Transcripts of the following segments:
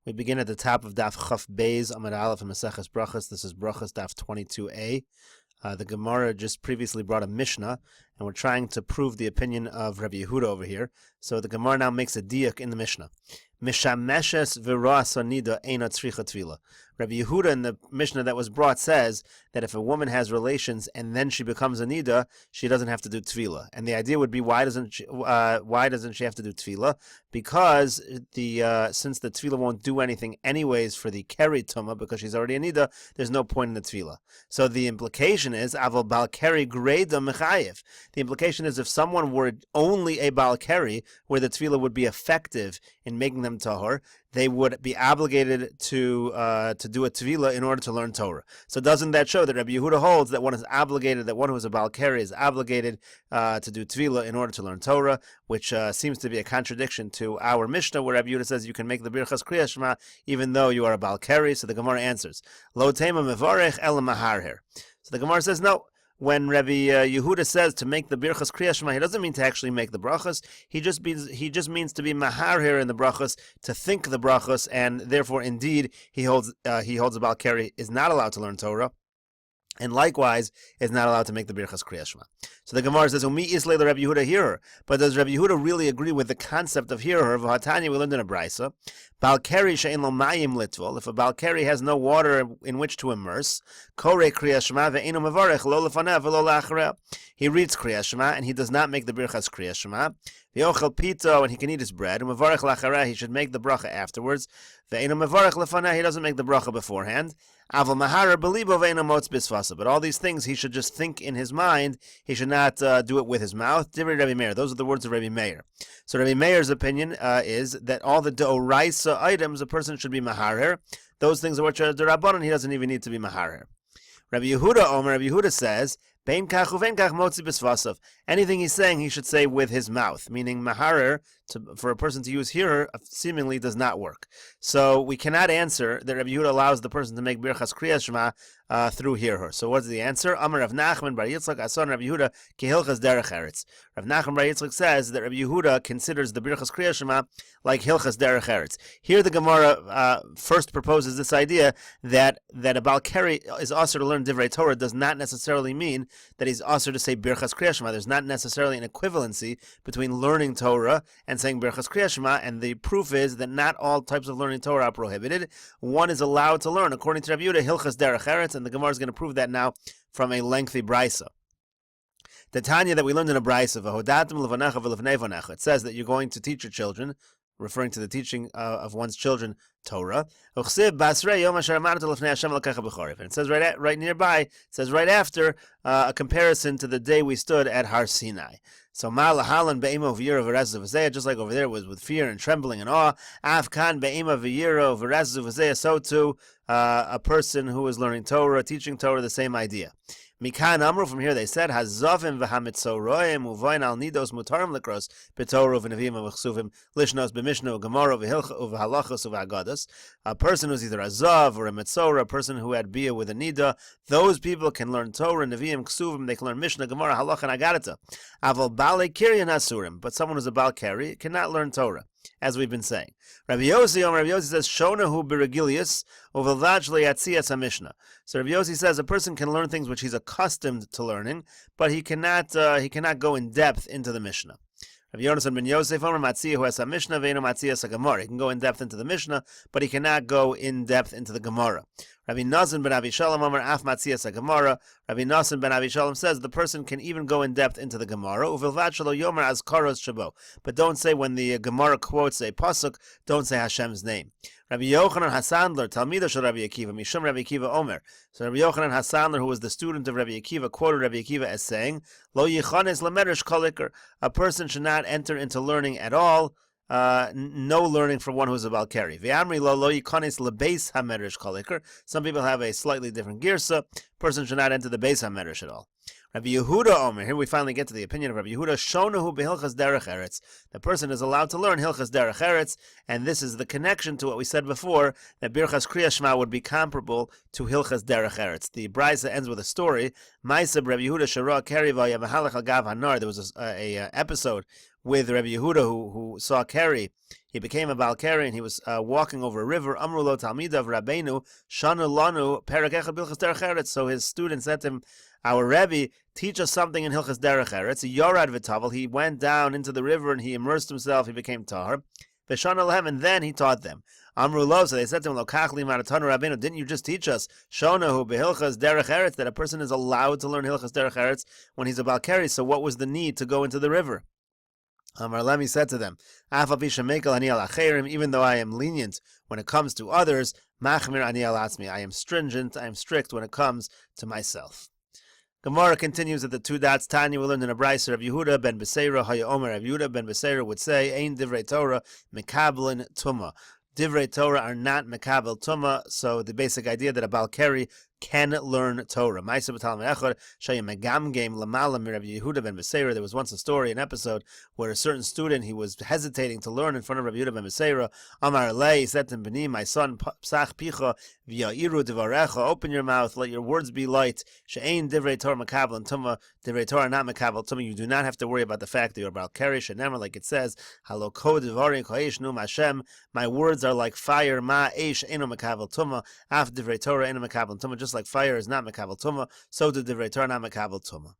We begin at the top of Daf Chaf Beis Amud Aleph in Maseches Brachos. This is Berachos Daf 22a. The Gemara just previously brought a Mishnah, and we're trying to prove the opinion of Rabbi Yehuda over here. So the Gemara now makes a diuk in the Mishnah. Mishameshes v'roas anida eina tzricha tvila. Rabbi Yehuda in the Mishnah that was brought says that if a woman has relations and then she becomes a nida, she doesn't have to do tvila. And the idea would be why doesn't she have to do tvila? Because since the tvila won't do anything anyways for the keri tumah because she's already a nida, there's no point in the tvila. So the implication is aval bal keri greda mechayev. The implication is if someone were only a bal keri, where the tvila would be effective in making them tahor, they would be obligated to do a tvila in order to learn Torah. So doesn't that show that Rabbi Yehuda holds that one who is a bal keri is obligated to do tvila in order to learn Torah, which seems to be a contradiction to our Mishnah where Rabbi Yehuda says you can make the Birchas Kriyas Shema even though you are a bal keri. So the Gemara answers, Lo tema mevarech el maharher. So the Gemara says no. When Rabbi Yehuda says to make the Birchas Kriyas Shema, he doesn't mean to actually make the Brachos. He just means to be mahar here in the Brachos, to think the Brachos, and therefore, indeed, he holds a bal keri is not allowed to learn Torah, and likewise is not allowed to make the Birchas Kriyas Shema. So the Gemara says, "Umi islay the Rabbi Yehuda hearer." But does Rabbi Yehuda really agree with the concept of hearer? V'hatanya, we learned in a brisa, bal keri she'en lo mayim litvol. If a bal keri has no water in which to immerse, korei Kriyas Shema ve'eno mevarech lo lefanev v'lo la'achareh. He reads Kriyas Shema and he does not make the Birchas Kriyas Shema. V'yochel pito, and he can eat his bread. U'mevarech la'achareh, he should make the bracha afterwards. Ve'eno mevarech lefaneh, he doesn't make the bracha beforehand. Aval mahara belibo ve'eno motz bisvasa. But all these things he should just think in his mind. He should not do it with his mouth. Divrei Rabbi Meir. Those are the words of Rabbi Meir. So Rabbi Meir's opinion is that all the deoraisa items a person should be maharer. Those things which are derabbanan, he doesn't even need to be maharer. Rabbi Yehuda says, Bein kach uvein kach motzi b'svasav. Anything he's saying, he should say with his mouth, meaning maharer, for a person to use hearer, seemingly does not work. So we cannot answer that Rabbi Yehuda allows the person to make Birchas Kriyas Shema through hearer. So what's the answer? Amar Rav Nachman bar Yitzchak ason Rabbi Yehuda ki hilchas derech eretz. Rav Nachman bar Yitzchak says that Rabbi Yehuda considers the Birchas Kriyas Shema like hilchas derech eretz. Here the Gemara first proposes this idea that a bal keri is also to learn divrei Torah does not necessarily mean that he's also to say Birchas Kriyas Shema. There's not necessarily an equivalency between learning Torah and saying Birchas Kriyas Shema, and the proof is that not all types of learning Torah are prohibited. One is allowed to learn, according to Rabbi Yehuda, hilchas derech eretz, and the Gemara is going to prove that now from a lengthy brisa. The Tanya that we learned in a brisa, v'hodatim levanecha v'levnei vanecha, it says that you're going to teach your children, referring to the teaching of one's children, Torah. And it says right nearby, it says right after, a comparison to the day we stood at Har Sinai. So malahalan be'ima v'yira v'rezu v'zeya, just like over there was with fear and trembling and awe. Avkan be'ima v'yira v'rezu v'zeya, so too a person who is learning Torah, teaching Torah, the same idea. Mikan Amru, from here they said, Hazovim v'hamitzoroim uvayin al nidos mutarim likros b'torah v'nevim v'chsuvim lishnos b'mishna u'gemara v'halachos u'v'agadas. A person who's either a zav or a mitzorah, a person who had bia with a nida, those people can learn Torah, nevim, ksuvim, they can learn Mishnah, Gemara, Halach, and Agadata. Aval bale kiryan hasurim, but someone who's a bal keri cannot learn Torah, as we've been saying. Rabbi Yossi says, Shonahu biragilius uvelvaj le'atzias ha-mishnah. So Rabbi Yossi says a person can learn things which he's accustomed to learning, but he cannot go in depth into the Mishnah. Rabbi Yonasan ben Yosef, Omer Matzia, who has a Mishnah, ve'eno Matzias ha-Gemara. He can go in depth into the Mishnah, but he cannot go in depth into the Gemara. Rabbi Nasan ben Avishalom, Omer Af Matzias ha-Gemara. Rabbi Nasan ben Avishalom says the person can even go in depth into the Gemara. Uvilvat shelo yomer azkaros shabo. But don't say when the Gemara quotes a pasuk, don't say Hashem's name. Rabbi Yochanan Hasandler, Talmida shel Rabbi Akiva, Mishum Rabbi Akiva Omer. So Rabbi Yochanan Hasandler, who was the student of Rabbi Akiva, quoted Rabbi Akiva as saying, Lo yichanes lemerish kolikar. A person should not enter into learning at all. No learning for one who's a bal keri. Ve'amri lo yikanes lebeis hamerish kolikar. Some people have a slightly different girsa. Person should not enter the beis hamerish at all. Rabbi Yehuda Omer, here we finally get to the opinion of Rabbi Yehuda, Shonahu behilchas derech eretz. The person is allowed to learn hilchas derech eretz, and this is the connection to what we said before, that Birchas Kriyas Shema would be comparable to hilchas derech eretz. The brisa ends with a story. Ma'aseh Rabbi Yehuda shara keri v'haya mehalech al gav hanar. There was a episode with Rabbi Yehuda who saw Keri. he became a Balkari, and he was walking over a river. Amrulo Talmida of Rabbeinu, Shanu Lanu, Perek Echad Bilchas Derech Eretz. So his student said to him, our Rebbe, teach us something in Hilchas Derech Eretz. Yorad V'Tavel, he went down into the river and he immersed himself, he became Tahar. V'Shanu Lehem, and then he taught them. Amrulo, so they said to him, Lo Kachli Maratanu Rabbeinu, didn't you just teach us, Shonahu B'Hilchas Derech Eretz, that a person is allowed to learn Hilchas Derech Eretz when he's a Balkari, so what was the need to go into the river? Amar Lemi said to them, even though I am lenient when it comes to others, machmir ani al atzmi, I am stringent, I am strict when it comes to myself. Gemara continues at the 2 dots. Tanya, we learned in a brayser of Yehuda ben Beseira, Haya Omer of Yehuda ben Beseira would say, Ein divrei Torah mekabelin tuma. Divrei Torah are not mekabel tuma, so the basic idea that a Balkari can learn Torah. There was once a story, an episode, where a certain student, he was hesitating to learn in front of Rabbi Yehuda ben Beseira. Amar lei, he said to him, B'ni, my son, psach picha v'ya'iru divarecha, open your mouth, let your words be light. She'ein divrei Torah makabel and tuma, divrei Torah not makabel tuma. You do not have to worry about the fact that you're Balkari. She'nemer, like it says, haloko divari kohesh num Hashem, my words are like fire, ma eish eno makabel tuma, af divrei Torah eno makabel tuma, just like fire is not makabel tuma, so the divrei Torah not makabel tuma.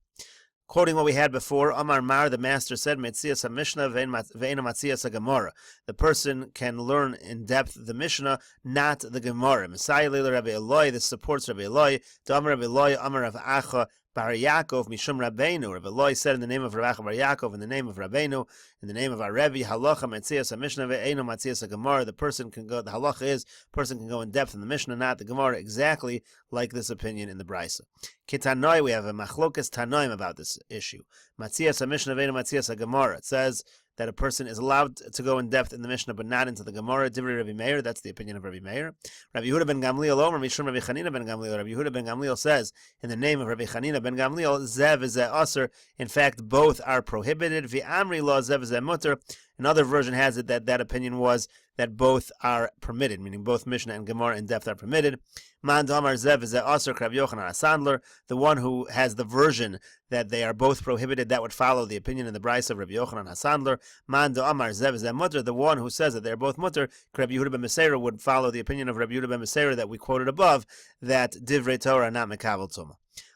Quoting what we had before, Amar Mar, the master said, Metzias Mishnah ve'ena Matzias Gemara. The person can learn in depth the Mishnah, not the Gemara. Messiah Leila Rabbi Eloi, this supports Rabbi Eloi. Amar Rabbi Eloi, Amar Rav Acha Bar Yaakov Mishum Rabbeinu. Rabbi Eloi said in the name of Rav Acha Bar Yaakov, in the name of Rabbeinu, in the name of our Rebbe, Halacha Metzias Mishnah ve'ena Matzias Gemara. The person can go. The halacha is person can go in depth in the Mishnah, not the Gemara, exactly like this opinion in the Brisa. Kitanoi, we have a machlokas tanoim about this issue. Matzias Mishnah ve'ena Matzias Gemara. It says that a person is allowed to go in depth in the Mishnah, but not into the Gemara. Divrei Rabbi Meir, that's the opinion of Rabbi Meir. Rabbi Yehuda ben Gamliel Omer Mishum Rabbi Chanina ben Gamliel. Rabbi Yehuda ben Gamliel says, in the name of Rabbi Chanina ben Gamliel, Zev v'zeh aser. In fact, both are prohibited. V'amri lo Zev v'zeh muter. Another version has it that opinion was that both are permitted, meaning both Mishnah and Gemara in depth are permitted. Man Damar Zev v'zeh aser Rabbi Yochanan HaSandler. The one who has the version that they are both prohibited, that would follow the opinion in the Brisa of Rabbi Yochanan HaSandler. Man Damar Zev v'zeh muter. The one who says that they are both muter, Rabbi Yehuda ben Beseira, would follow the opinion of Rabbi Yehuda ben Beseira that we quoted above, that Divrei Torah are not mekabel tuma.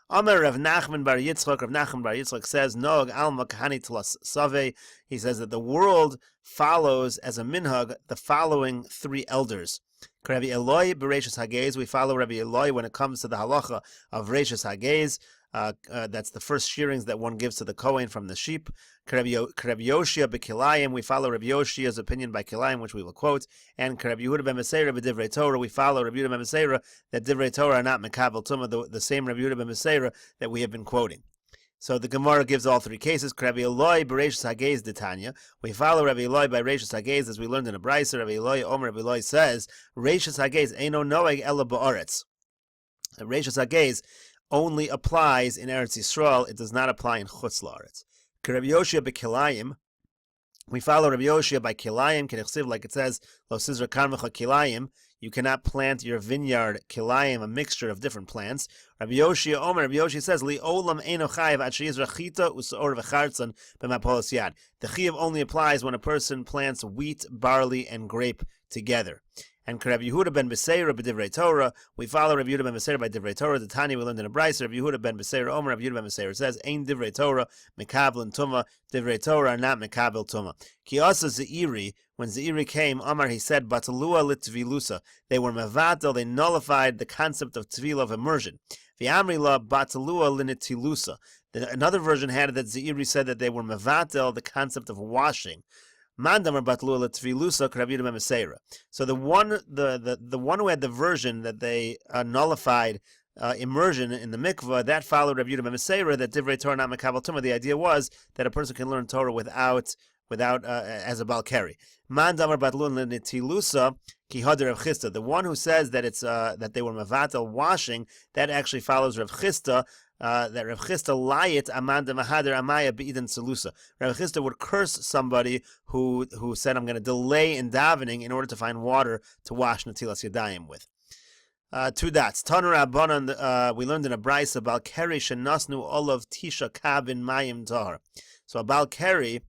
Amar Rav Nachman bar Yitzchak. Rav Nachman bar Yitzchak says, Nog alma kahani tlas save. He says that the world follows as a minhag the following 3 elders. Rabbi Eloi Berachos Hagez. We follow Rabbi Eloi when it comes to the halacha of Berachos Hagez. That's the first shearings that one gives to the Kohen from the sheep. Rabbi Yoshia b'Kilayim, we follow Rabbi Yoshia's opinion by Kilayim, which we will quote. And Rabbi Yehuda ben Beseira b'Divrei Torah, we follow Rabbi Yehuda ben Beseira that Divrei Torah are not mekabel tuma, the same Rabbi Yehuda ben Beseira that we have been quoting. So the Gemara gives all 3 cases. Rabbi Eloi Berachos Hagez D'Tanya. We follow Rabbi Eloi by Berachos Hagez, as we learned in a brayser. Rabbi Eloi Omer, Rabbi Eloi says, Berachos Hagez eino noeg ela ba'aretz. Berachos Hagez only applies in Eretz Yisrael. It does not apply in Chutz La'aretz. Rabbi Yoshia b'Kilayim, we follow Rabbi Yoshia by Kilayim, like it says, Lo Sizra Karmecha Kilayim. You cannot plant your vineyard Kilayim, a mixture of different plants. Rabbi Yoshia Omer, Rabbi Yoshia says, Li olam eino chayiv at sheyizra chita u'sa'or v'chartzon b'mapolos yad. The chiyuv only applies when a person plants wheat, barley, and grape together. And Rabbi Yehuda ben Beseira b'Divrei Torah, we follow Rabbi Yehuda ben Beseira by Divrei Torah. The Tanya we learned in a brayser. Rabbi Yehuda ben Beseira Omer, Rabbi Yehuda ben Beseira says, Ein Divrei Torah mekabel tuma. Divrei Torah are not mekabel tuma. Ki asa Zeiri, when Zeiri came, Omar, he said, Batalua litvilusa. They were mevatel, they nullified the concept of tvila, of immersion. V'amri la batalua linitilusa. Another version had it that Zeiri said that they were mevatel, the concept of washing. Mandamar batlula tvilusa Rabbi Yehuda ben Beseira. So the one who had the version that they nullified immersion in the mikvah, that followed Rabbi Yehuda ben Beseira that Divrei Torah not mekabel tuma. The idea was that a person can learn Torah without as a balkari. Mandamar batlula nitilusa ki hader Rav Chisda. The one who says that it's that they were mevatel washing, that actually follows Rav Chisda. That Rav Chisda layit amanda mahader amaya be'idan salusa. Rav Chisda would curse somebody who said, I'm going to delay in davening in order to find water to wash natilas yadayim with. 2 dots. Tanur Rabbanan, we learned in a brayser, Balkari shenasnu olav tisha kabin mayim tahar. So a Balkari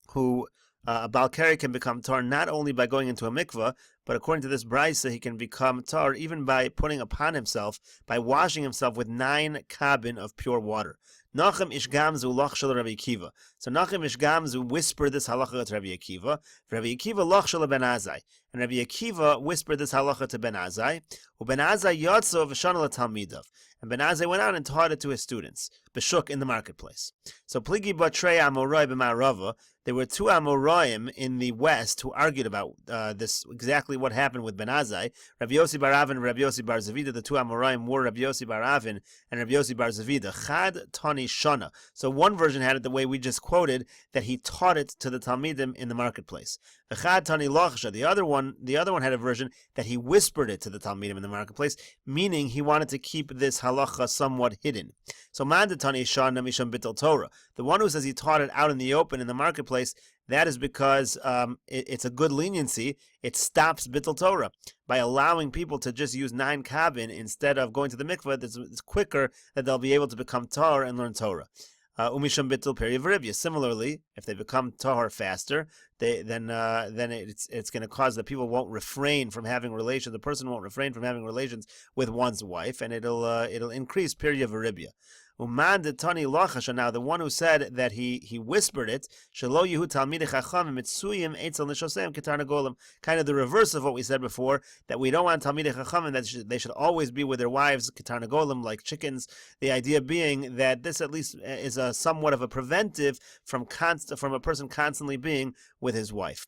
who a Balkari can become tar not only by going into a mikveh, but according to this brisa, he can become tar even by putting upon himself, by washing himself with 9 kabin of pure water. Nachem ish gamzu loch shel Rabbi Akiva. So Nachem ish gamzu whispered this halacha to Rabbi Akiva. Rabbi Akiva loch shel Ben Azai. And Rabbi Akiva whispered this halacha to Ben Azai. Ben Azai yotzo v'shana l'talmidav. And Ben Azai went out and taught it to his students, b'shuk, in the marketplace. So pligi batrei amorai b'ma'arava. There were 2 Amoraim in the west who argued about this, exactly what happened with Ben Azai. Rabbi Yossi bar Avin and Rabbi Yossi bar Zavida. The 2 Amoraim were Rabbi Yossi bar Avin and Rabbi Yossi bar Zavida. Chad tani shana. So one version had it the way we just quoted, that he taught it to the Talmidim in the marketplace. The Chad tani lochsha. The other one had a version that he whispered it to the Talmidim in the marketplace, meaning he wanted to keep this halacha somewhat hidden. So man tani shana misham bitul Torah. The one who says he taught it out in the open in the marketplace, that is because it's a good leniency. It stops Bittul Torah. By allowing people to just use 9 kabin instead of going to the mikveh, it's quicker that they'll be able to become tar and learn Torah. Umisham Bittul Perivaribya. Similarly, if they become tar faster, then it's going to cause that people won't refrain from having relations. The person won't refrain from having relations with one's wife, and it'll increase Perivaribya. Uman de Tani Lachasha. Now, the one who said that he whispered it, Shelo Yehu Talmidei Chacham Mitzuyim Eitzel Nishosem Ketarna Golem. Kind of the reverse of what we said before, that we don't want Talmidei Chacham, and that they should always be with their wives, Ketarna Golem, like chickens. The idea being that this at least is a somewhat of a preventive from a person constantly being with his wife.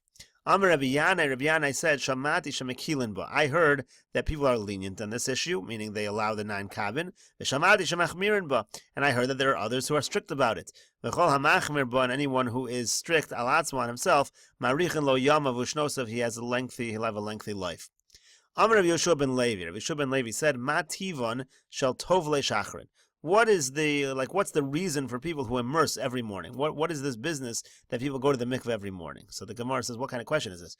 Amar Rabbi Yanai said, Shamati shemekilin ba. I heard that people are lenient on this issue, meaning they allow the 9 kabin. V'shamati shemachmirin ba. And I heard that there are others who are strict about it. V'chol hamachmir ba, and anyone who is strict, alatzman himself, marichin lo yama v'shnosav, he'll have a lengthy life. Amar Rabbi Yeshua ben Levi. Rabbi Yeshua ben Levi said, Ma tivon shel tovle shachrin. What's the reason for people who immerse every morning? What is this business that people go to the mikveh every morning? So the Gemara says, what kind of question is this?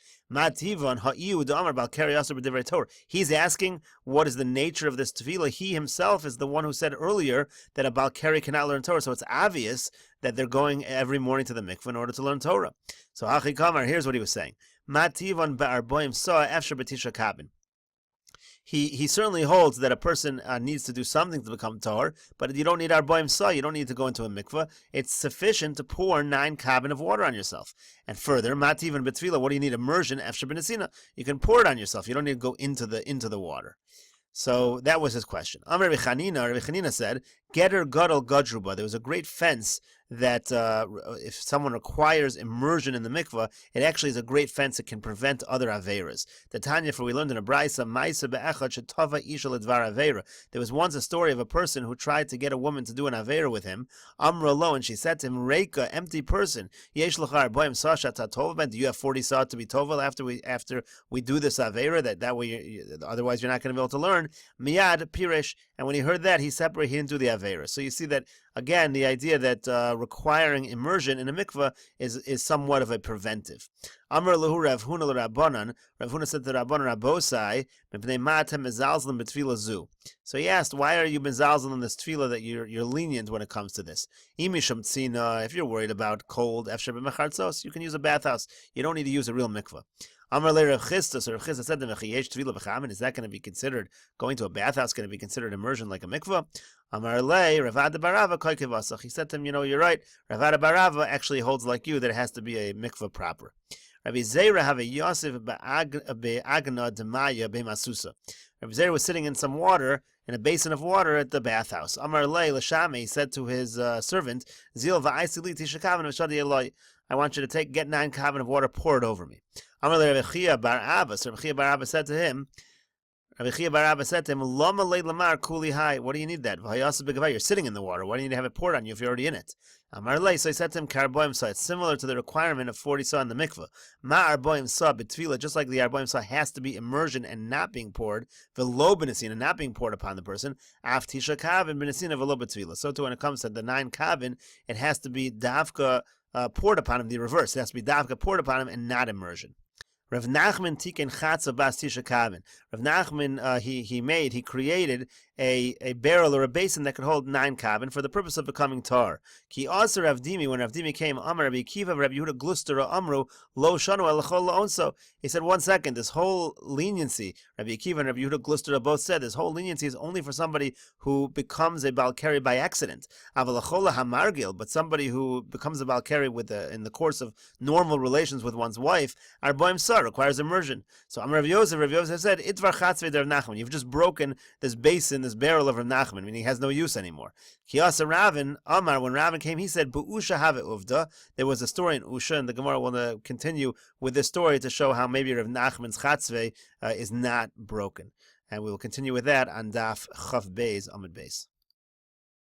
He's asking, what is the nature of this tefillah? He himself is the one who said earlier that a Balkari cannot learn Torah, so it's obvious that they're going every morning to the mikveh in order to learn Torah. So Hachi Kamar, here's what he was saying. He certainly holds that a person needs to do something to become tahor, but you don't need arboim sa. You don't need to go into a mikveh. It's sufficient to pour 9 kabin of water on yourself. And further, mativ and betfila, what do you need? Immersion, efshar b'nesina. You can pour it on yourself. You don't need to go into the water. So that was his question. Amar Rabbi Chanina said, Geter gadol gadruba. There was a great fence that if someone requires immersion in the mikveh, it actually is a great fence that can prevent other averas. The Tanya, for we learned in a brisa, Maisa be'echad shetava isha ledvar avera. There was once a story of a person who tried to get a woman to do an avera with him. Amra lo, and she said to him, Reika, empty person, yesh l'char boim sasha tatov. Do you have 40 saw to be tovel after we do this avera? That way, otherwise you're not going to be able to learn. Miyad pirish. And when he heard that, he didn't do the avera. So you see that again, the idea that requiring immersion in a mikveh is somewhat of a preventive. Amar lehu Rav Huna l'Rabbanan. Rav Huna said to Rabbanan Rabosai, "Mepnei ma'atem mezalzelim b'tefila zu." So he asked, "Why are you mezalzelim in this tefillah that you're lenient when it comes to this?" Imisham tzina. If you're worried about cold, efshar b'mechartzos, you can use a bathhouse. You don't need to use a real mikveh. Amar le Rav Chisda. So Rav Chisda said to him, "Yesh tefillah b'chamin." Is that going to be considered going to a bathhouse? Going to be considered immersion like a mikveh? Amar le Ravad Barava koikevasach. He said to him, you're right. Ravad Barava actually holds like you that it has to be a mikveh proper. Rabbi Zera have a Yosef be'agna demaya be'masusa. Rabbi Zera was sitting in some water, in a basin of water at the bathhouse. Amar le l'shame. He said to his servant, Zil va'aisili tishakavan v'shadi eloi. I want you to get 9 kavan of water, pour it over me. Amar le Rabbi Chia bar Abba. So Rabbi Chia bar Abba said to him, Lama le lamar kuli hai. What do you need that? You're sitting in the water. Why do you need to have it poured on you if you're already in it? Amar le. So I said to him, Karboim sa. It's similar to the requirement of 40 sa in the mikveh. Ma arboim sa b'tefillah. Just like the arboim sa has to be immersion and not being poured. V'lo b'nesina, not being poured upon the person. Af tisha kavin b'nesina v'lo b'tefillah. So too when it comes to the 9 kavin, it has to be davka poured upon him. The reverse. It has to be davka poured upon him and not immersion. Rav Nachman tiken chatza bas tisha kavin. Rav Nachman he created a barrel or a basin that could hold 9 kabin for the purpose of becoming tar. Ki also Rav Dimi, when Rav Dimi came, Amar Rabbi Akiva, Rabbi Yehuda Glustera Amru, Lo Shanu Elachol Onso. He said, 1 second, this whole leniency, Rabbi Akiva and Rabbi Yehuda Glustera both said, this whole leniency is only for somebody who becomes a Balkari by accident. Avalachola Hamargil, but somebody who becomes a Balkari in the course of normal relations with one's wife, Arboim Sar, requires immersion. So Amar Rav Yosef said, Itvar Chatzvei Der Nachman, you've just broken this basin, this barrel of Rav Nachman, meaning he has no use anymore. Kiyasa Ravin, Amar, when Ravin came, he said, Bu'usha have uvda. There was a story in Usha, and the Gemara will continue with this story to show how maybe Rav Nachman's chatzvei is not broken. And we will continue with that on Daf Chaf Beis Amud Beis.